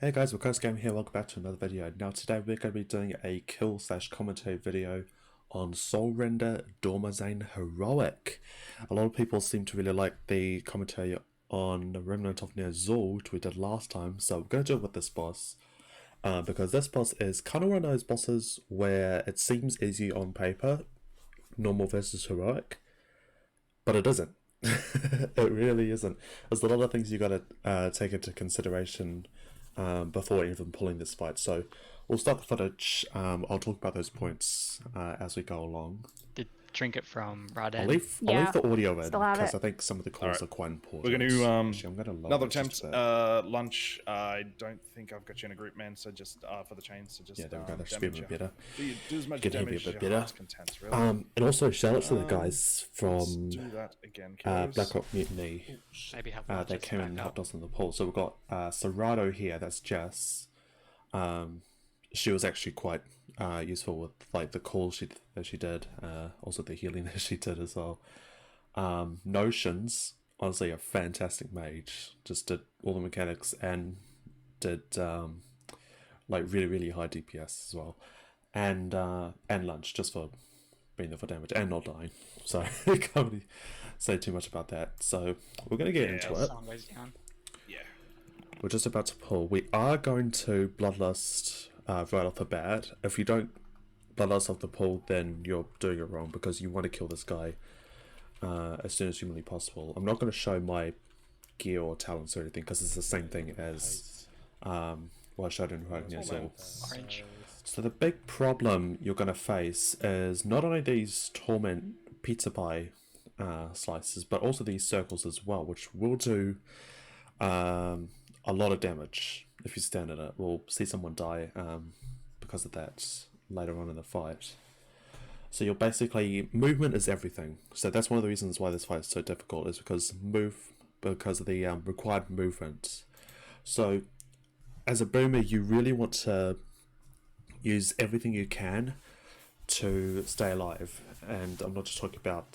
Hey guys, Wakos Game here, welcome back to another video. Now today we're going to be doing a kill/commentary video on Soulrender Dormazain Heroic. A lot of people seem to really like the commentary on the Remnant of Near Zul, which we did last time, so we're going to do it with this boss. Because this boss is kind of one of those bosses where it seems easy on paper, normal versus heroic, but it isn't. It really isn't. There's a lot of things you got to take into consideration before even pulling this fight. So we'll start the footage. I'll talk about those points as we go along. The trinket from Raden. I'll leave the audio in because I think some of the calls are quite important. We're going to Actually, I'm gonna another attempt. Lunch. I don't think I've got you in a group, man. So just for the chains. So just yeah, there we go. That should be a bit better. Do as much Get damage a bit better. Content, really. And also shout out to the guys from do that again, Black Rock Mutiny. Maybe have they came and helped us in the poll. So we've got Serato here. That's Jess. She was actually quite useful with like the calls that she did, also the healing that she did as well. Notions, honestly a fantastic mage, just did all the mechanics and did like really high DPS as well, and Lunch just for being there for damage and not dying. So I can't really say too much about that. So we're gonna get into it. Yeah. We're just about to pull. We are going to Bloodlust right off the bat. If you don't Bloodlust off the pull, then you're doing it wrong because you want to kill this guy as soon as humanly possible. I'm not going to show my gear or talents or anything because it's the same thing as what I showed in right here. So the big problem you're going to face is not only these Torment pizza pie slices, but also these circles as well, which will do a lot of damage if you stand in it. We'll see someone die because of that later on in the fight. So you're basically, movement is everything. So that's one of the reasons why this fight is so difficult, is because of the required movement. So as a boomer, you really want to use everything you can to stay alive. And I'm not just talking about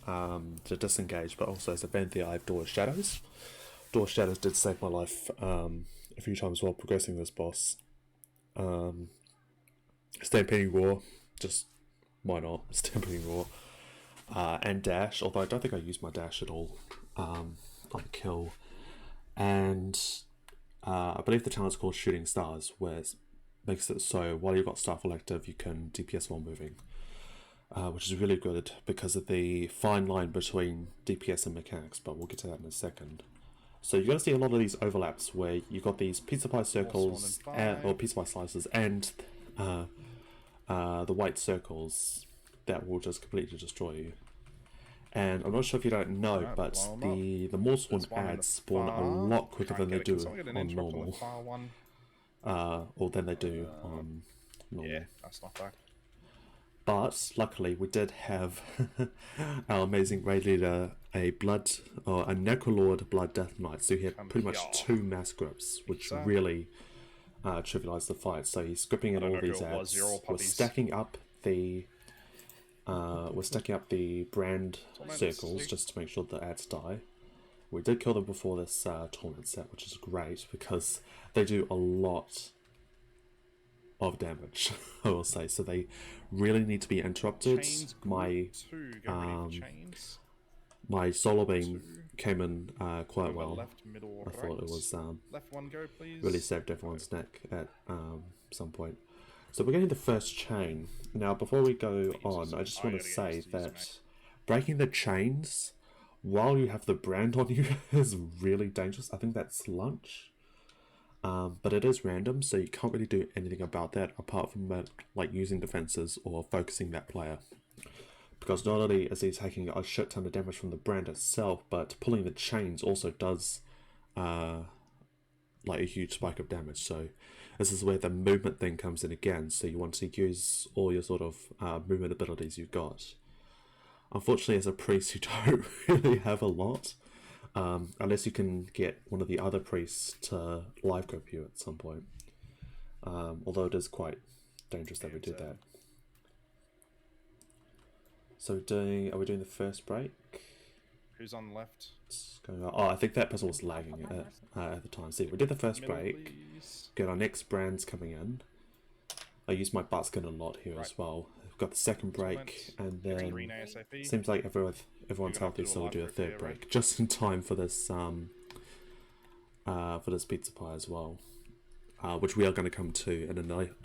to disengage, but also as a Banthy, I have Door of Shadows. Door of Shadows did save my life a few times while progressing this boss. Stampeding Roar, just why not? Stampeding Roar. And Dash, although I don't think I used my Dash at all on the kill. And I believe the talent's called Shooting Stars, where it makes it so while you've got Starfall active, you can DPS while moving. Which is really good because of the fine line between DPS and mechanics, but we'll get to that in a second. So you're going to see a lot of these overlaps where you've got these pizza pie circles, or pizza pie slices, and the white circles that will just completely destroy you. And I'm not sure if you don't know, but the Morspawn ads spawn a lot quicker than they do on normal. Or than they do on normal. Yeah, that's not bad. But luckily, we did have our amazing raid leader, a Necrolord Blood Death Knight. So he had pretty much 2 mass grips, which really trivialized the fight. So he's gripping in all these ads. We're stacking up the brand circles just to make sure the ads die. We did kill them before this torment set, which is great because they do a lot of damage, I will say. So they really need to be interrupted. My Solar Beam came in quite well. Left, middle, I thought it was left one go, please. really saved everyone's neck at some point. So we're getting the first chain. Now before we go on, I just want to say that breaking the chains while you have the brand on you is really dangerous. I think that's Lunch. But it is random, so you can't really do anything about that apart from like using defenses or focusing that player. Because not only is he taking a shit ton of damage from the brand itself, but pulling the chains also does like a huge spike of damage. So this is where the movement thing comes in again. So you want to use all your sort of movement abilities you've got. Unfortunately, as a priest, you don't really have a lot. Unless you can get one of the other priests to live grip you at some point. Although it is quite dangerous that we did that. So are we doing the first break? Who's on the left? Going on. Oh, I think that person was lagging at the time. See, we did the first break. get our next brands coming in. I use my basket a lot here as well. I've got the second break, and then green ASAP. seems like everyone's healthy, so we'll do a third break just in time for this pizza pie as well, which we are going to come to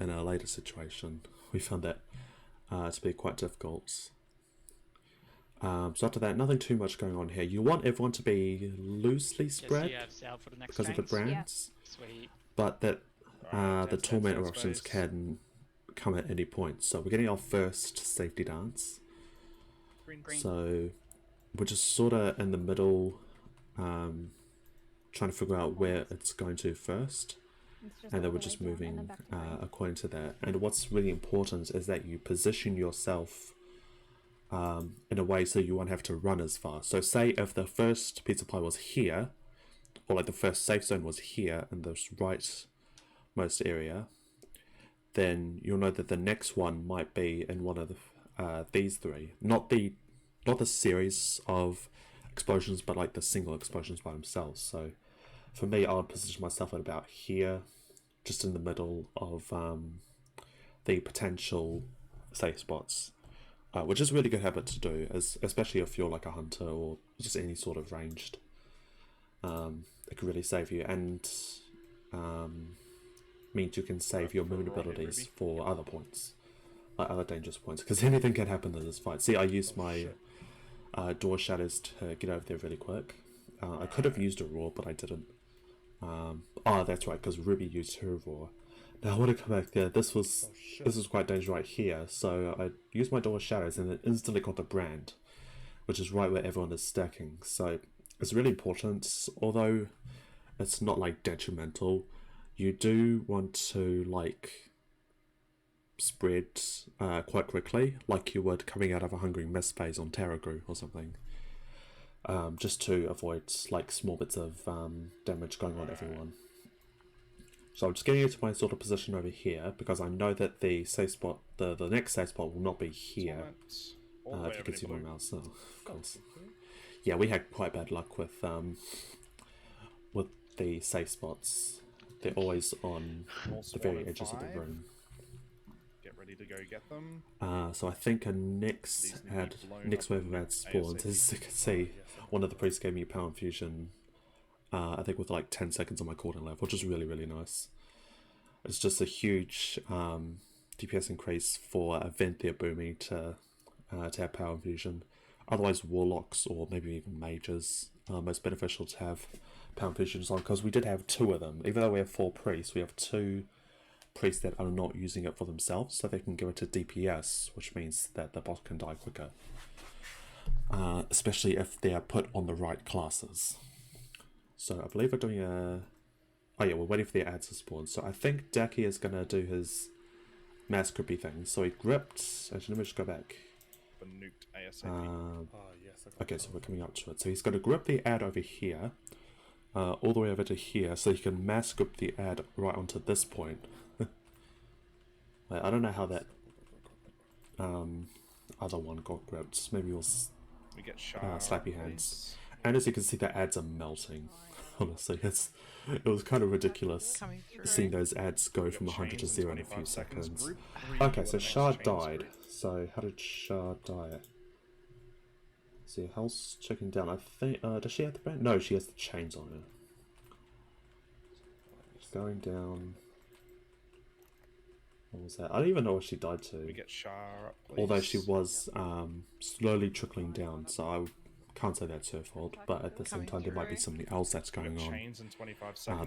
in a later situation. We found that to be quite difficult. So after that, nothing too much going on here. You want everyone to be loosely spread because of the brands, Sweet. but that the torment dead eruptions space. can come at any point. So we're getting our first safety dance. Green. So we're just sort of in the middle, trying to figure out where it's going to first, and then we're just moving according to that. And what's really important is that you position yourself in a way so you won't have to run as far. So say if the first pizza pie was here, or like the first safe zone was here in this rightmost area, then you'll know that the next one might be in one of the these three. Not the series of explosions, but like the single explosions by themselves. So for me, I would position myself at about here, just in the middle of the potential safe spots, which is a really good habit to do, especially if you're like a hunter or just any sort of ranged. It can really save you, and means you can save your movement abilities for other points, like other dangerous points, because anything can happen in this fight. See, I used my door shadows to get over there really quick. I could have used a roar, but I didn't. Oh, that's right, because Ruby used her roar. Now I want to come back there. This was quite dangerous right here. So I used my door shadows and it instantly got the brand, which is right where everyone is stacking. So it's really important, although it's not like detrimental. You do want to like spread quite quickly, like you would coming out of a Hungry Mist phase on Taragu or something. Just to avoid like small bits of damage going on everyone. So I'm just getting into my sort of position over here because I know that the safe spot, the next safe spot will not be here. If you can see my mouse, of course. Yeah, we had quite bad luck with the safe spots. They're always on the very edges of the room. Get ready to go get them. So I think a next wave of ads spawns. As you can see, one of the priests gave me a power infusion. I think with like 10 seconds on my cooldown level, which is really, really nice. It's just a huge DPS increase for a Venthia boomie to have power infusion. Otherwise, warlocks or maybe even mages are most beneficial to have power infusions on, because we did have 2 of them. Even though we have 4 priests, we have 2 priests that are not using it for themselves, so they can give it to DPS, which means that the boss can die quicker. Especially if they are put on the right classes. So I believe we're doing a... Oh yeah, we're waiting for the ads to spawn. So I think Daki is going to do his mass grippy thing. So he gripped... Actually, let me just go back. The nuked ASAP. Okay, so we're coming up to it. So he's going to grip the ad over here. All the way over to here. So he can mass grip the ad right onto this point. I don't know how that other one got gripped. Maybe it was We get slappy hands. And as you can see, the ads are melting. Honestly, it was kind of ridiculous seeing those ads go from 100 to 0 in a few seconds. Okay, so Shard died. So how did Shard die? See, how's checking down? I think does she have the brand? No, she has the chains on her. Just going down. What was that? I don't even know what she died to. We get Shar up, although she was slowly trickling down, so I can't say that's her fault, but at the same time there might be something else that's going on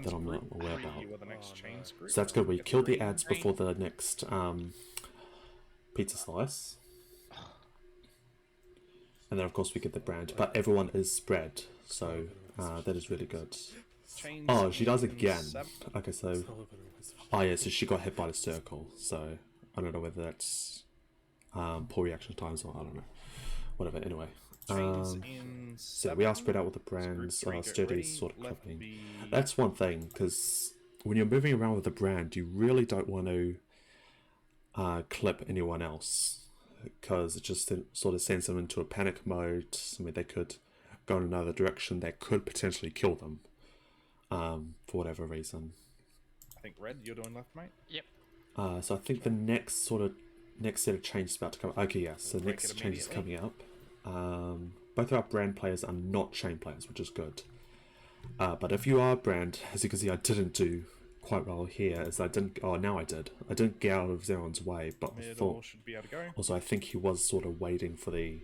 that I'm not aware about. So that's good. We killed the ads before the next pizza slice. And then of course we get the brand, but everyone is spread, so that is really good. Oh, she does again. Okay, so... Oh yeah, so she got hit by the circle, so I don't know whether that's poor reaction times or I don't know. Whatever, anyway. So we are spread out with the brands, sturdy sort of clipping. That's one thing, because when you're moving around with the brand, you really don't want to clip anyone else, because it just sort of sends them into a panic mode. I mean, they could go in another direction that could potentially kill them, for whatever reason. think red. You're doing left, mate. Yep. So I think the next set of change is about to come. Okay, yeah. So Break next it change is coming immediately. up. Both of our brand players are not chain players, which is good. But if you are brand, as you can see, I didn't do quite well here. As I didn't. Oh, now I did. I didn't get out of Zeron's way, but I Middle thought. should be able to go. Also, I think he was sort of waiting for the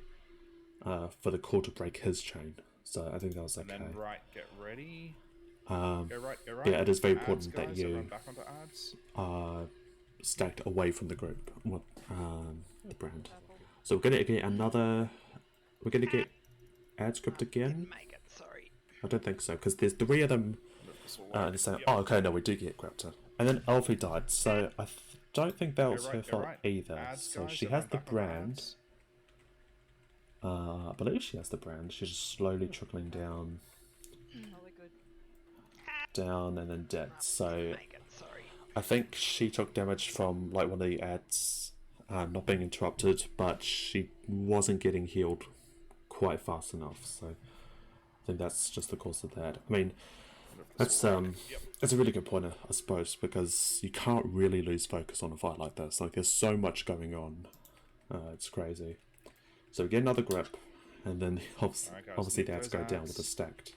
core to break his chain. So I think that was okay. And then right, get ready. Um, Go right, go right. yeah, it is very Ads, important that guys, you run back onto ads. are stacked away from the group. The brand. So we're gonna get another. We're gonna get ad script again. Make it, sorry. I don't think so because there's 3 of them. This will work. And saying, Yep. oh, okay, no, we do get Grapta. And then Alfie died, so I don't think that was Go her right, go fault right. either. Ads, So guys, she run has the back onto brand. ads. I believe she has the brand. She's just slowly trickling down, down, and then dead. So Make it, sorry. I think she took damage from like one of the ads not being interrupted, but she wasn't getting healed quite fast enough. So I think that's just the cause of that. I mean, that's Yep. a really good point, I suppose, because you can't really lose focus on a fight like this. Like, there's so much going on. It's crazy. So we get another grip, and then Alright, guys, obviously nick the ads those go down with the ads. stacked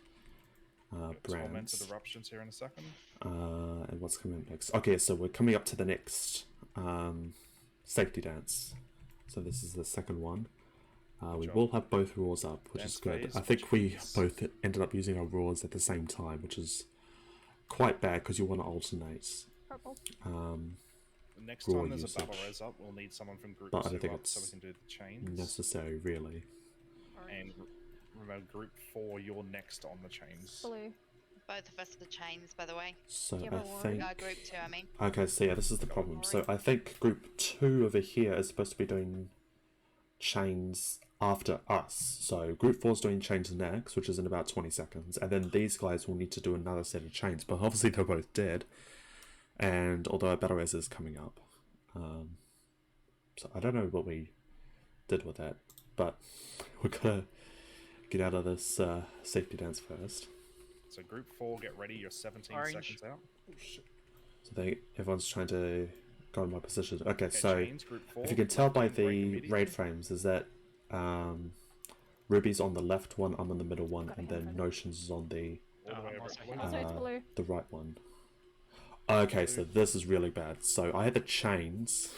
Tormented brands. eruptions here in a second. And what's coming up next? Okay, so we're coming up to the next safety dance. So this is the second one. We job. will have both roars up, which Dance is good. phase, I think which we is- both ended up using our roars at the same time, which is quite bad because you want to alternate. Purple. The next Raw time there's a battle usage. res up, we'll need someone from group But I 2 don't think up so we it's can do the chains. necessary, really. And remember, group 4, you're next on the chains. Blue. Both of us are the chains, by the way. So Yeah, I but think. Group 2, I mean. Okay, so yeah, this is the problem. So I think group 2 over here is supposed to be doing chains after us. So group 4 is doing chains next, which is in about 20 seconds. And then these guys will need to do another set of chains. But obviously they're both dead. And although a battle res is coming up. So I don't know what we did with that. But we're going to get out of this safety dance first. So group 4, get ready. You're 17 Orange. seconds out. So everyone's trying to go in my position. Okay, Okay, so chains, group 4. if you can tell by left and right the immediately. raid frames, is that Ruby's on the left one, I'm on the middle one, and then Notions is on the All the way I'm over also to here. blue. Also, it's Uh, blue. the right one. Okay, so this is really bad. So I had the chains,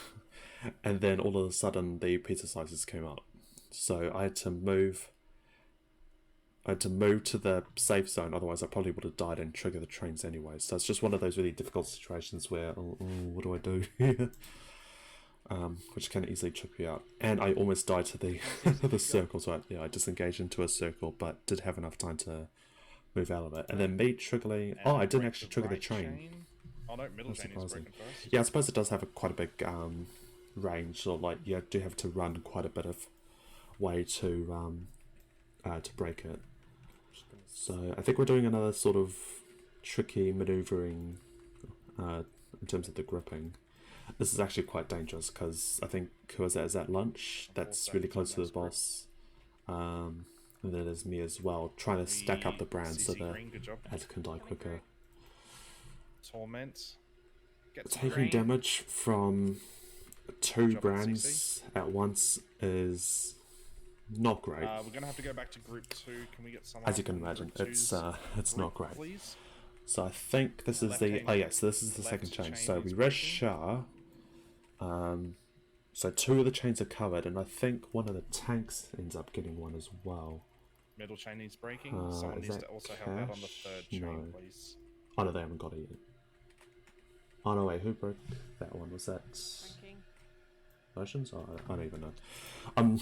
and then all of a sudden the pizza slices came up. So I had to move. I had to move to the safe zone, otherwise I probably would have died and triggered the trains anyway. So it's just one of those really difficult situations where, what do I do here? Which can easily trip you out. And I almost died to the the circle, so I disengaged into a circle, but did have enough time to move out of it. And then me triggering. And Oh, I didn't break actually trigger the right train. Oh no, middle That's chain is surprising. broken first. Yeah, I suppose it does have quite a big range, or like you do have to run quite a bit of way to break it. So I think we're doing another sort of tricky maneuvering in terms of the gripping. This is actually quite dangerous because I think who is that? Is that Lunch? That's really close to the boss. And then there's me as well, trying to stack up the brands so CC that green, good job. ads can die quicker. Torment. Get some Taking green. damage from two job, brands at once is not great. We're gonna have to go back to group 2. Can we get someone? As you up can on imagine, group it's 2's not group, great. Please. So I think this is Left the chain- so this is the left second chain. chain So is we res breaking. Shah. So two of the chains are covered, and I think one of the tanks ends up getting one as well. Middle chain needs breaking. Is Someone needs that to also help out on the Cash? third chain, No. please. Oh no, they haven't got it yet. Oh no, wait, who broke that one? Was that Drinking. Motions? Oh, I don't even know. I'm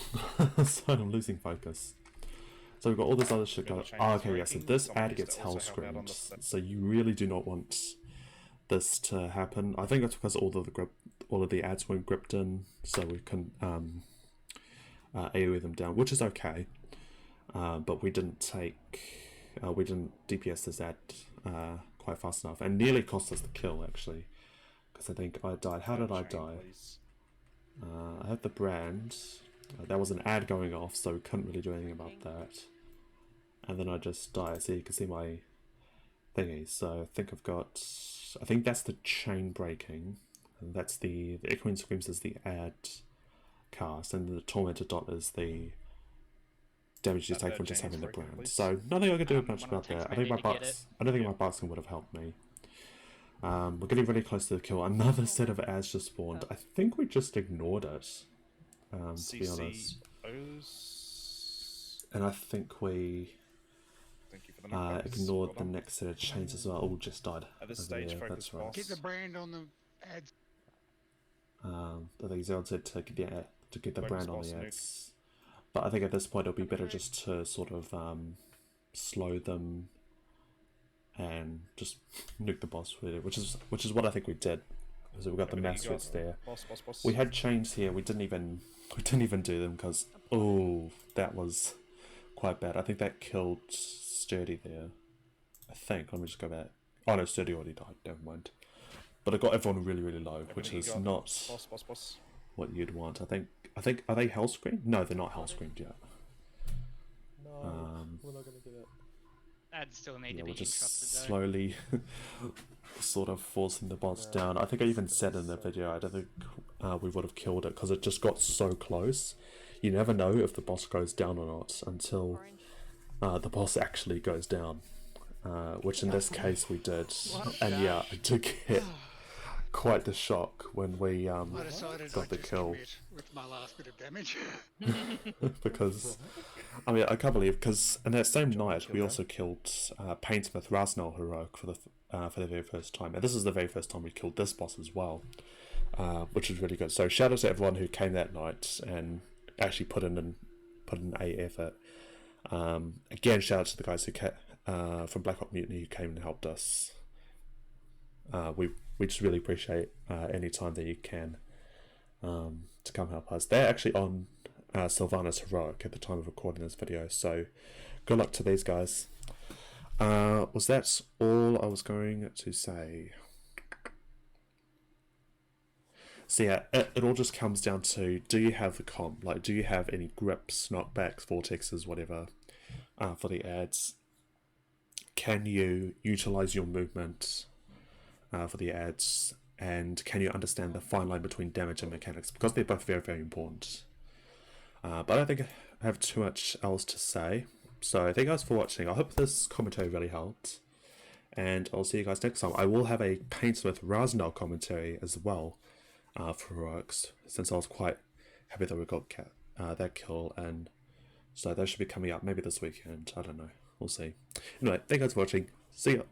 so I'm losing focus. So we've got all this other shit Middle going. chain Oh, is okay, yeah. So breaking. this Someone ad needs gets to hell also help out on screamed. the So you really do not want this to happen. I think that's because all of the ads weren't gripped in, so we couldn't AoE them down, which is okay. But we didn't DPS this ad quite fast enough, and nearly cost us the kill actually. Because I think I died. How did I Third chain, die? please. I had the brand. There was an ad going off, so we couldn't really do anything about that. And then I just died. So you can see my thingy. So I think I've got, I think that's the chain breaking, and that's the Echoing Screams is the add cast, and the Tormented Dot is the damage you take from just having the brand. So nothing I can do much about that. I think my bucks, I don't think my buckskin would have helped me. We're getting really close to the kill. Another set of ads just spawned. I think we just ignored it, to be honest. And I think we ignored the next set of chains as well. Oh, just died. At this stage, that's right. Get the brand on the ads. I think Zeld said to get the brand on the ads. But I think at this point it'll be better just to sort of slow them and just nuke the boss with it, which is what I think we did. So we got the mass switch there. Boss. We had chains here. We didn't even do them because that was quite bad. I think that killed Sturdy there. I think. Let me just go back. Oh no, Sturdy already died. Never mind. But it got everyone really low, which is not what you'd want. I think are they hell screamed? No, they're not hell screamed yet. No, we're not gonna get it. Ads still need to we're be just interrupted slowly sort of forcing the boss down. I think I even said in the video I don't think we would have killed it because it just got so close. You never know if the boss goes down or not until the boss actually goes down, which in this case we did. And yeah, I did get quite the shock when we got the kill. With my last bit of damage. Because I mean I can't believe, because in that same night we also killed Painsmith Raznal heroic for the very first time, and this is the very first time we killed this boss as well, which is really good. So shout out to everyone who came that night and actually put in a effort. Again, shout out to the guys who from Black Hawk Mutiny who came and helped us. We just really appreciate any time that you can to come help us. They're actually on Sylvanas Heroic at the time of recording this video, so good luck to these guys. Was that all I was going to say? So yeah, it all just comes down to, do you have the comp? Like, do you have any grips, knockbacks, vortexes, whatever, for the ads? Can you utilize your movement for the ads? And can you understand the fine line between damage and mechanics? Because they're both very important. But I don't think I have too much else to say. So thank you guys for watching. I hope this commentary really helped. And I'll see you guys next time. I will have a Painsmith Raznal commentary as well for Heroics, since I was quite happy that we got that kill. And so that should be coming up maybe this weekend. I don't know. We'll see. Anyway, thank you guys for watching. See ya.